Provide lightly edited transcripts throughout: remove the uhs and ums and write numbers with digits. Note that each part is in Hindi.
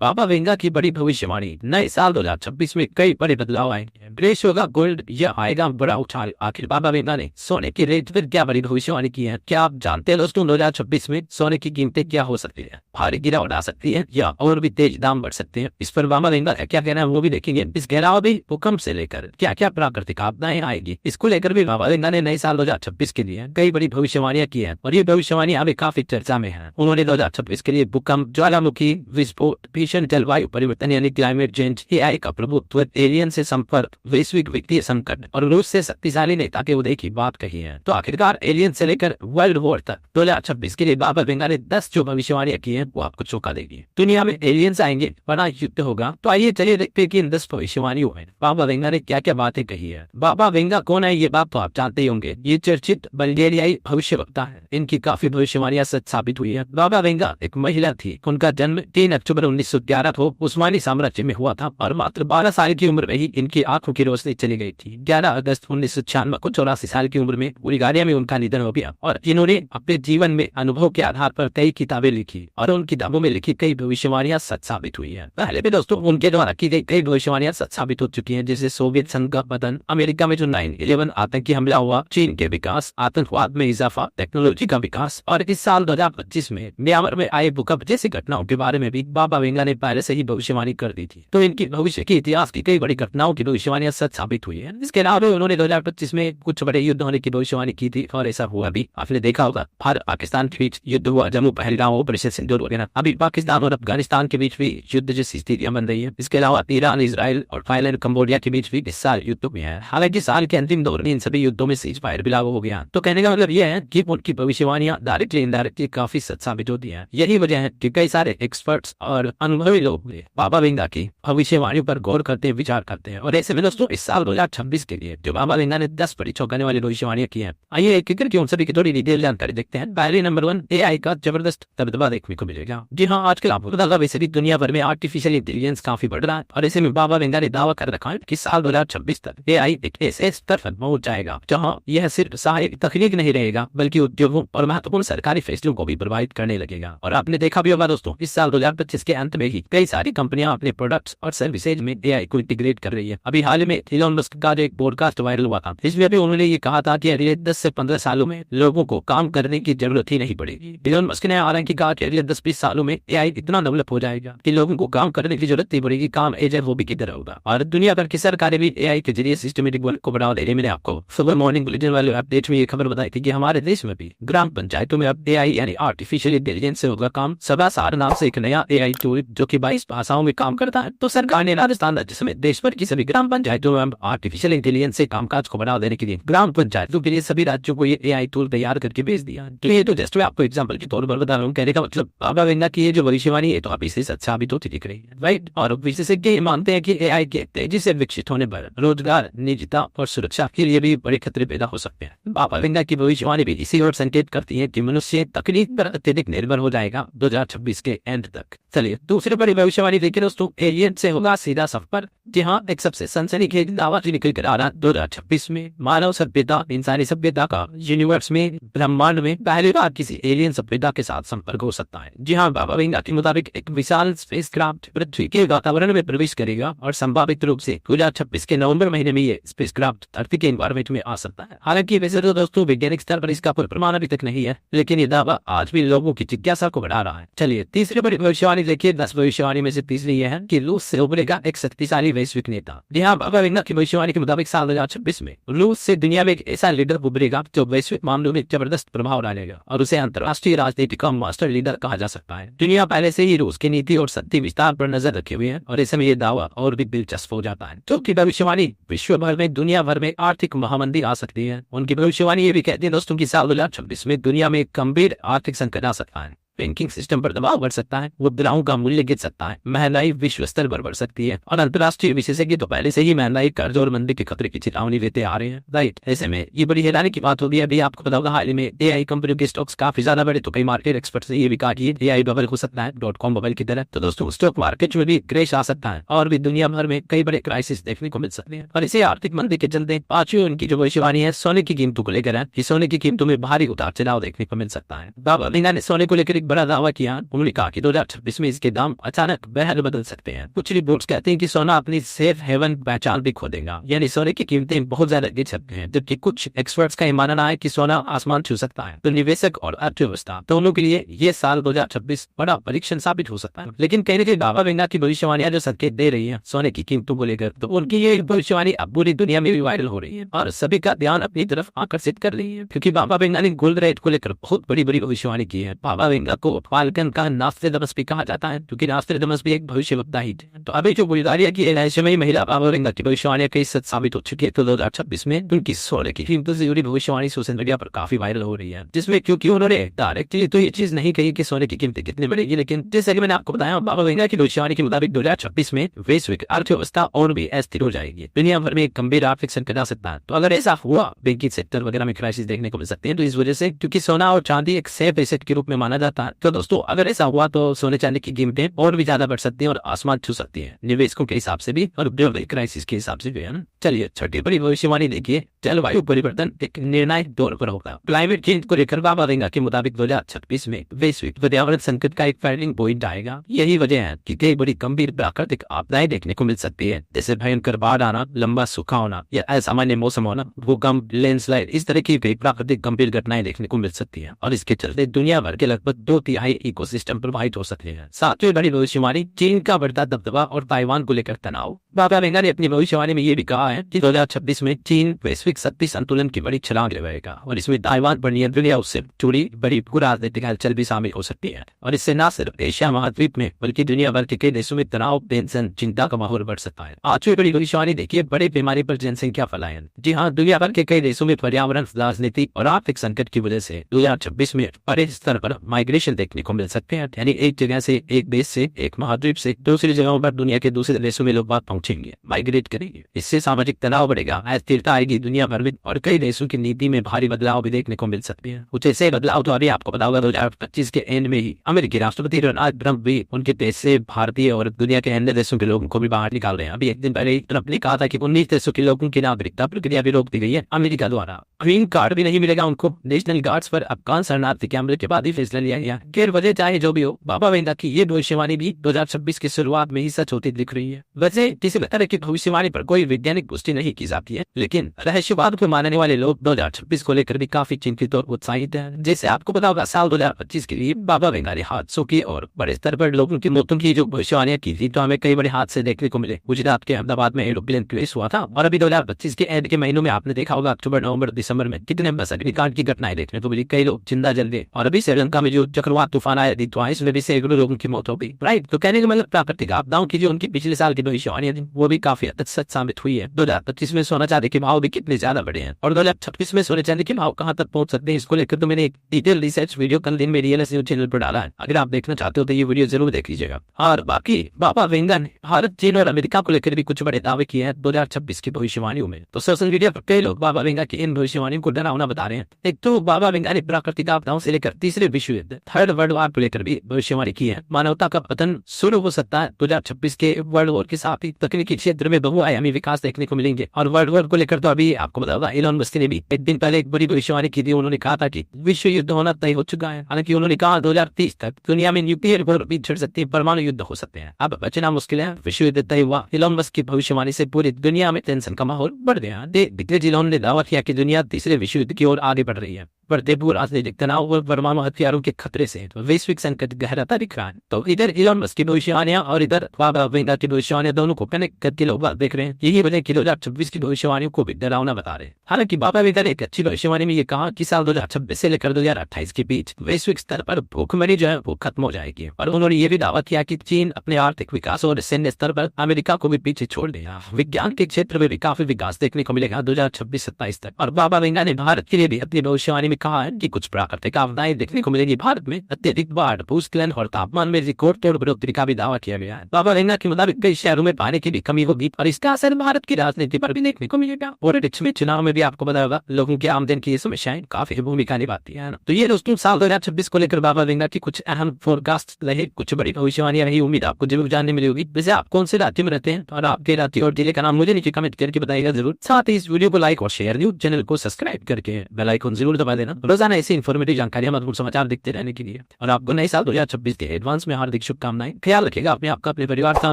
बाबा वेंगा की बड़ी भविष्यवाणी। नए साल 2026 में कई बड़े बदलाव आएंगे। ग्रेस होगा गोल्ड, यह आएगा बड़ा उछाल। आखिर बाबा वेंगा ने सोने की रेट पर क्या बड़ी भविष्यवाणी की है? क्या आप जानते हैं दोस्तों 2026 में सोने की कीमतें क्या हो सकती है? भारी गिरावट आ सकती है या और भी तेज दाम बढ़ सकते हैं? इस पर बाबा वेंगा का क्या कहना है वो भी देखेंगे। इस गिरावट भी भूकंप से लेकर क्या क्या प्राकृतिक आपदाएं आएगी, इसको लेकर भी बाबा वेंगा ने नए साल 2026 के लिए कई बड़ी भविष्यवाणियां की है और ये भविष्यवाणियां अभी काफी चर्चा में है। उन्होंने 2026 के लिए भूकंप, ज्वालामुखी विस्फोट, भीषण जलवायु परिवर्तन यानी क्लाइमेट चेंज, एआई का प्रभुत्व, एलियन से संपर्क, वैश्विक वित्तीय संकट और रूस से शक्तिशाली नेता के उदय की बात कही है। तो आखिरकार एलियन से लेकर वर्ल्ड वॉर तक 2026 के लिए बाबा वेंगा ने 10 जो भविष्यवाणियां की है वो आपको चौंका देगी। दुनिया में एलियंस आएंगे, बड़ा युद्ध होगा। तो आइए चलिए देखते हैं कि इन 10 भविष्यवाणियों में बाबा वेंगा ने क्या क्या बातें कही है। बाबा वेंगा कौन है ये बात तो आप जानते ही होंगे। ये चर्चित बल्गेरियाई भविष्यवक्ता है। इनकी काफी भविष्यवाणियां सच साबित हुई है। बाबा वेंगा एक महिला थी। उनका जन्म 3 अक्टूबर 1911 को उस्मानी साम्राज्य में हुआ था और मात्र 12 साल की उम्र में ही इनकी आंखों की रोशनी चली गई थी। 11 अगस्त 1996 को 84 साल की उम्र में बुल्गारिया में उनका निधन हो गया और इन्होंने अपने जीवन में अनुभव के आधार पर कई किताबें लिखी और उन किताबों में लिखी कई भविष्यवाणियां सच साबित हुई है। पहले भी दोस्तों उनके द्वारा की गई कई भविष्यवाणियां सच साबित हो चुकी हैं, जैसे सोवियत संघ का पतन, अमेरिका में जो 9/11 आतंकी हमला हुआ, चीन के विकास, आतंकवाद में इजाफा, टेक्नोलॉजी का विकास और इस साल 2025 में म्यांमार में आए भूकंप जैसी घटनाओं के बारे में भी बाबा वेंगा ने पहले से ही भविष्यवाणी कर दी थी। तो इनकी भविष्य के इतिहास की कई बड़ी घटनाओं की भविष्यवाणियां सच साबित हुई है। इसके अलावा उन्होंने 2025 में कुछ बड़े युद्ध होने की भविष्यवाणी की थी और ऐसा हुआ भी। आपने देखा होगा भारत पाकिस्तान के बीच युद्ध हुआ, जम्मू पहलगाम ऑपरेशन सिंदूर वगैरह। अभी पाकिस्तान और अफगानिस्तान के बीच भी युद्ध जैसी स्थितियां बन रही है। इसके अलावा ईरान, इजराइल और थाईलैंड, कंबोडिया के बीच भी इस साल युद्ध हुए हैं। हालांकि साल के अंतिम दौर में इन सभी युद्धों में सीज फायर भी लागू हो गया। तो कहने का मतलब यह है कि उनकी भविष्यवाणियां डायरेक्टली इनडायरेक्टली काफी सच साबित होती है। यही वजह है कि कई सारे एक्सपर्ट्स और अनुभवी लोग बाबा वेंगा की भविष्यवाणियों पर गौर करते हैं, विचार करते हैं। और ऐसे में दोस्तों इस साल 2026 के लिए जो बाबा वेंगा ने 10 बड़ी चौंकाने वाली भविष्यवाणियां की है, आइए एक एक करके उन सभी की थोड़ी डिटेल जानकारी देखते हैं। पहले नंबर 1, एआई का जबरदस्त दबदबा देखने को मिलेगा। जी हाँ, आजकल आपको पता होगा वैसे भी दुनिया भर में आर्टिफिशियल इंटेलिजेंस काफी बढ़ रहा है और ऐसे में बाबा वेंगा ने दावा कर रखा है कि साल 2026 तक एआई एक ऐसे स्तर पर पहुंच जाएगा जहां यह सिर्फ सहायक तकनीक नहीं रहेगा बल्कि उद्योगों और महत्वपूर्ण सरकारी फैसलों को भी प्रभावित करने लगेगा। और आपने देखा भी होगा दोस्तों इस साल 2025 के अंत में ही कई सारी कंपनियां अपने प्रोडक्ट्स और सर्विसेज में एआई को इंटीग्रेट कर रही है। अभी हाल में इलॉन मस्क का एक पॉडकास्ट वायरल हुआ था, इसमें भी उन्होंने ये कहा था कि अगले 10 से 15 सालों में लोगों को काम करने की जरूरत ही नहीं पड़ेगी। इलॉन मस्क ने हालांकि कहा कि अगले 10-20 सालों में एआई इतना डेवलप हो जाएगा कि लोगों को काम करने की जरूरत नहीं पड़ेगी, काम एजेंट हॉबी की तरह होगा। और दुनिया भर की सरकारें भी एआई के जरिए सिस्टमेटिक वर्क को बढ़ावा देने। मैंने आपको सुबह मॉर्निंग बुलेटिन वाले अपडेट में ये खबर बताई थी कि हमारे देश में भी ग्राम पंचायतों में अब एआई यानी आर्टिफिशियल इंटेलिजेंस से होगा काम। सभा सार नाम से एक नया एआई टूल जो कि 22 भाषाओं में काम करता है। तो सरकार ने राजस्थान राज्य समेत देश भर की सभी ग्राम पंचायतों में आर्टिफिशियल इंटेलिजेंस से कामकाज को बढ़ावा देने के लिए ग्राम पंचायतों के लिए सभी राज्यों को ये एआई टूल तैयार करके भेज दिया। तो ये तो जस्ट मैं आपको एग्जांपल के तौर पर बता रहा हूँ। कहने का मतलब बाबा वेंगा की ये जो भविष्यवाणी है तो अभी से सच साबित होती दिख रही है, राइट। और विशेषज्ञ ये मानते हैं कि एआई के तेजी से विकसित होने पर रोजगार, निजता और सुरक्षा के लिए भी बड़े खतरे पैदा हो सकते हैं। बाबा वेंगा की भविष्यवाणी भी इसी ओर संकेत करती है कि मनुष्य तकनीक पर अत्यधिक निर्भर हो जाएगा 2026 के एंड तक। चलिए दूसरे बड़ी भविष्यवाणी देखिए दोस्तों, एलियन से होगा सीधा संपर्क। जी हाँ, एक सबसे सनसनीखेज दावा निकल कर आ रहा 2026 में मानव सभ्यता, इंसानी सभ्यता का यूनिवर्स में, ब्रह्मांड में पहली बार किसी एलियन सभ्यता के साथ संपर्क हो सकता है। जी हाँ, बाबा वेंगा के मुताबिक एक विशाल स्पेसक्राफ्ट पृथ्वी के वातावरण में प्रवेश करेगा और संभावित रूप से 2026 के नवंबर महीने में ये स्पेसक्राफ्ट धरती के एनवायरमेंट में आ सकता है। हालांकि वैसे तो दोस्तों वैज्ञानिक स्तर पर इसका कोई प्रमाण अभी तक नहीं है, लेकिन ये दावा आज भी लोगों की जिज्ञासा को बढ़ा रहा है। चलिए तीसरी बड़ी भविष्यवाणी देखिए। 10 भविष्यवाणी में से तीसरी यह है कि रूस से उभरेगा एक शक्तिशाली वैश्विक नेता। जी हाँ, बाबा वेंगा की भविष्यवाणी के मुताबिक साल 2026 में रूस से दुनिया में एक ऐसा लीडर उभरेगा जो वैश्विक मामलों में जबरदस्त प्रभाव डालेगा और उसे अंतर्राष्ट्रीय राजनीति का मास्टर लीडर कहा जा सकता है। दुनिया पहले से ही रूस की नीति और शक्ति विस्तार पर नजर रखे हुए है और ऐसे में ये दावा और भी दिलचस्प हो जाता है। तो भविष्यवाणी विश्व भर में, दुनिया भर में आर्थिक महामंदी आ सकती है। उनकी भविष्यवाणी ये भी कहती है दोस्तों की साल 2026 में दुनिया में गंभीर आर्थिक संकट आ सकता है। बैंकिंग सिस्टम पर दबाव बढ़ सकता है, मुद्राओं का मूल्य गिर सकता है, महंगाई विश्व स्तर पर बढ़ सकती है और अंतर्राष्ट्रीय विशेषज्ञ तो पहले से ही महंगाई, कर्ज और मंदी के खतरे की चेतावनी देते आ रहे हैं, राइट। ऐसे में ये बड़ी हैरानी की बात होगी। अभी आपको पता होगा हाल ही में एआई कंपनियों के स्टॉक्स काफी ज्यादा बढ़े, तो कई मार्केट एक्सपर्ट्स ने ये भी कहा कि एआई बबल हो सकता है .com बबल की तरह। तो दोस्तों स्टॉक मार्केट में भी क्रैश आ सकता है और भी दुनिया भर में कई बड़े क्राइसिस देखने को मिल सकते हैं। और इसे आर्थिक मंदी के चलते पांचवी उनकी जो भविष्यवाणी है सोने की कीमतों को लेकर है कि सोने की कीमतों में भारी उतार चढ़ाव देखने को मिल सकता है। बाबा वेंगा ने सोने को लेकर एक बड़ा दावा किया। उन्होंने कहा कि 2026 में इसके दाम अचानक बेहद बदल सकते हैं। कुछ रिपोर्ट्स कहते हैं कि सोना अपनी सेफ हेवन पहचान भी खो देगा, यानी सोने की कीमतें बहुत ज्यादा गिर सकती हैं, जबकि कुछ एक्सपर्ट्स का मानना है कि सोना आसमान छू सकता है। तो निवेशक और अर्थव्यवस्था दोनों के लिए ये साल 2026 बड़ा परीक्षण साबित हो सकता है। लेकिन कहीं ना कहीं बाबा वेंगा की भविष्यवाणियां जो संकेत दे रही है सोने की कीमतों को लेकर, तो उनकी ये भविष्यवाणी अब पूरी दुनिया में भी वायरल हो रही है और सभी का ध्यान अपनी तरफ आकर्षित कर रही है, क्योंकि बाबा वेंगा ने गोल्ड रेट को लेकर बहुत बड़ी बड़ी भविष्यवाणी की है। बाबा वेंगा को फाल्कन का नास्ट्रेडमस भी कहा जाता है, क्योंकि नास्ट्रेडमस भी एक भविष्यवक्ता ही थे। तो अभी जो बुल्गारिया की रहस्यमयी महिला बाबा वेंगा की भविष्यवाणी कई सच साबित हो चुकी है। तो 2026 में उनकी सोने की कीमतों से जुड़ी भविष्यवाणी सोशल मीडिया पर काफी वायरल हो रही है, जिसमें क्योंकि उन्होंने डायरेक्टली तो ये चीज नहीं कही कि सोने की कीमतें कितनी बढ़ेगी, लेकिन जैसे कि मैंने आपको बताया बाबा वेंगा की भविष्यवाणी के मुताबिक 2026 में वैश्विक अर्थव्यवस्था और भी अस्थिर हो जाएगी। दुनिया भर में एक गंभीर आर्थिक संकट आ सकता है। तो अगर ऐसा हुआ, बैंकिंग सेक्टर वगैरह में क्राइसिस देखने को मिल सकते हैं। तो इस वजह से क्योंकि सोना और चांदी एक सेफ एसेट के रूप में माना जाता है, तो दोस्तों अगर ऐसा हुआ तो सोने चांदी की कीमतें और भी ज्यादा बढ़ सकती है और आसमान छू सकती है, निवेशकों के हिसाब से भी और ग्लोबल क्राइसिस के हिसाब से भी है ना। चलिए छठी बड़ी भविष्यवाणी देखिए, जलवायु परिवर्तन एक निर्णायक दौर पर होगा। क्लाइमेट चेंज को लेकर बाबा वेंगा के मुताबिक 2026 में वैश्विक पर्यावरण संकट का एक टर्निंग पॉइंट आएगा। यही वजह है कि कई बड़ी गंभीर प्राकृतिक आपदाएं देखने को मिल सकती है, जैसे भयंकर बाढ़ आना, लंबा सूखा होना या असामान्य मौसम होना, भूकंप, लैंडस्लाइड, इस तरह की कई प्राकृतिक गंभीर घटनाएं देखने को मिल सकती है और इसके चलते दुनिया भर के लगभग 2/3 इकोसिस्टम प्रभावित हो सकते हैं। सातवीं बड़ी भविष्यवाणी चीन का बढ़ता दबदबा और ताइवान को लेकर तनाव। बाबा वेंगा ने अपनी भविष्यवाणी में ये भी कहा है कि 2026 में चीन वैश्विक शक्ति संतुलन की बड़ी छलांग लगाएगा और इसमें ताइवान पर नियंत्रण या उससे जुड़ी बड़ी राजनीतिक हलचल भी शामिल हो सकती है और इससे न सिर्फ एशिया महाद्वीप में बल्कि दुनिया भर के कई देशों में तनाव, टेंशन, चिंता का माहौल बढ़ सकता है। आठवीं बड़ी भविष्यवाणी देखिए, बड़े पैमाने पर जनसंख्या पलायन। जी हाँ, दुनिया भर के कई देशों में पर्यावरण, राजनीति और आर्थिक संकट की वजह से 2026 में बड़े स्तर पर माइग्रेशन देखने को मिल सकते हैं, यानी एक जगह से, एक देश से, एक महाद्वीप से दूसरी जगहों पर दुनिया के दूसरे देशों में लोग बात पहुंचेंगे, माइग्रेट करेंगे। इससे सामाजिक तनाव बढ़ेगा, अस्थिरता आएगी दुनिया भर में और कई देशों की नीति में भारी बदलाव भी देखने को मिल सकते हैं। कुछ ऐसे बदलाव तो अभी आपको पता होगा 2025 के एंड में ही अमेरिकी राष्ट्रपति डोनाल्ड ट्रंप भी उनके देश से भारतीय और दुनिया के अन्य देशों के लोगों को भी बाहर निकाल रहे हैं। अभी एक दिन पहले ट्रंप ने कहा था कि 19 देशों के लोगों की नागरिकता प्रक्रिया भी रोक दी गई है अमेरिका द्वारा। ग्रीन कार्ड भी नहीं मिलेगा उनको। नेशनल गार्ड्स पर अफगान शरणार्थी कैंप के बाद ही फैसला लिया गया। गैर वजह चाहे जो भी हो, बाबा वेंगा की ये भविष्यवाणी भी 2026 की शुरुआत में ही सच होती दिख रही है। वैसे किसी तरह की भविष्यवाणी पर कोई वैज्ञानिक पुष्टि नहीं की जाती है, लेकिन रहस्यवाद को मानने वाले लोग 2026 को लेकर भी काफी चिंतित और उत्साहित हैं। जैसे आपको पता होगा साल 2025 के लिए बाबा वेंगा ने हादसों की और बड़े स्तर पर लोगों की मौतों की जो भविष्यवाणियां की थी, तो हमें कई बड़े हादसे देखने को मिले। गुजरात के अहमदाबाद में एरोप्लेन क्रैश हुआ था और अभी 2025 के एंड के महीनों में आपने देखा होगा अक्टूबर, नवंबर, दिसंबर में कितने बस अग्निकांड की घटनाएं देखने को मिली। कई लोग जिंदा जल गए और अभी श्रीलंका में जो चक्रवात तूफान आया थी, इसमें भी सैकड़ों लोगों की मौत हो गई। राइट, तो कहने का मतलब प्राकृतिक आपदाओं की जो उनकी पिछले साल की भविष्यवाणियां थी वो भी काफी हद तक सच साबित हुई है। 2025 में सोना चांदी के भाव भी कितने ज्यादा बढ़े हैं और 2026 में सोने चांदी के भाव कहां तक पहुंच सकते हैं, इसको लेकर तो मैंने एक डिटेल रिसर्च वीडियो कल दिन में रियल्स न्यूज चैनल पर डाला है। अगर आप देखना चाहते हो तो ये वीडियो जरूर देख लीजिएगा। और बाकी बाबा वेंगा ने भारत, चीन और अमेरिका को लेकर भी कुछ बड़े दावे किए हैं 2026 की भविष्यवाणियों में। तो सोशल मीडिया पर कई लोग बाबा वेंगा की इन भविष्यवाणियों को डरावना बता रहे हैं। एक तो बाबा वेंगा ने प्राकृतिक आपदाओं से लेकर तीसरे विश्व युद्ध, थर्ड वर्ल्ड वॉर को लेकर भी भविष्यवाणी की है। मानवता का पतन शुरू हो सकता है 2026 के वर्ल्ड वॉर के साथ ही तकनीकी क्षेत्र में बहुआयामी विकास देखने को मिलेंगे। और वर्ल्ड वॉर को लेकर तो अभी आपको बता होगा इलॉन मस्क ने भी एक दिन पहले एक बड़ी भविष्यवाणी की थी। उन्होंने कहा था कि विश्व युद्ध होना तय हो चुका है। हालांकि उन्होंने कहा 2030 तक दुनिया में न्यूक्लियर वॉर भी छिड़ सकती है, परमाणु युद्ध हो सकते हैं। अब बचना मुश्किल है, विश्व युद्ध तय हुआ। इलॉन मस्क की भविष्यवाणी से पूरी दुनिया में टेंशन का माहौल बढ़ गया। दिग्गज इलॉन ने दावा किया कि दुनिया तीसरे विश्व युद्ध की ओर आगे बढ़ रही है। बढ़ते भू राजनीतिक तनाव और परमाणु हथियारों के खतरे से तो वैश्विक संकट गहराता दिख रहा है। तो इधर इलॉन मस्क की भविष्यवाणियां और इधर बाबा वेंगा की भविष्यवाणियां दोनों को कनेक्ट करके लोग देख रहे हैं। यही वजह कि 2026 की भविष्यवाणियों को भी डरावना बता रहे हैं। हालांकि बाबा वेंगा ने एक अच्छी भविष्यवाणी में ये कहा कि साल 2026 से लेकर 2028 के बीच वैश्विक स्तर पर भूखमरी जो है वो खत्म हो जाएगी। और उन्होंने ये भी दावा किया कि चीन अपने आर्थिक विकास और सैन्य स्तर पर अमेरिका को भी पीछे छोड़ देगा। विज्ञान के क्षेत्र में भी काफी विकास देखने को मिलेगा 2026-27 तक। और बाबा वेंगा ने भारत के लिए भी अपनी भविष्यवाणी में कहा है कि कुछ प्राकृतिक आपदाएं देखने को मिलेगी भारत में। अत्यधिक बाढ़, भूस्खलन और तापमान में रिकॉर्ड तोड़ बढ़ोतरी का भी दावा किया गया है। बाबा वेंगा के मुताबिक कई शहरों में पानी की भी कमी होगी और इसका असर भारत की राजनीति पर भी देखने को मिलेगा। पॉलिटिक्स में चुनाव में भी आपको पता होगा लोगों की आमदनी की समस्याएं काफी भूमिका निभाती है ना। तो ये दोस्तों साल 2026 को लेकर बाबा वेंगा की कुछ अहम फोरकास्ट रहे, कुछ बड़ी भविष्यवाणियां रही। उम्मीद आपको जरूर जानने मिली होगी। वैसे आप कौन से राज्य में रहते हैं और आपके राज्य और जिले का नाम मुझे नीचे कमेंट करके बताइएगा जरूर। साथ ही इस वीडियो को लाइक और शेयर, न्यूज चैनल को सब्सक्राइब करके बेल आइकन जरूर दबा देना रोजाना ऐसी इन्फॉर्मेटिव जानकारियां महत्वपूर्ण समाचार देखते रहने के लिए। और आपको नए साल 2026 के एडवांस में हार्दिक शुभकामनाएं। ख्याल रखिएगा अपने आपका, अपने परिवार का।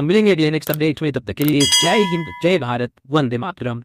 मिलेंगे नेक्स्ट अपडेट में, तब तक के लिए जय हिंद, जय भारत, वंदे मातरम।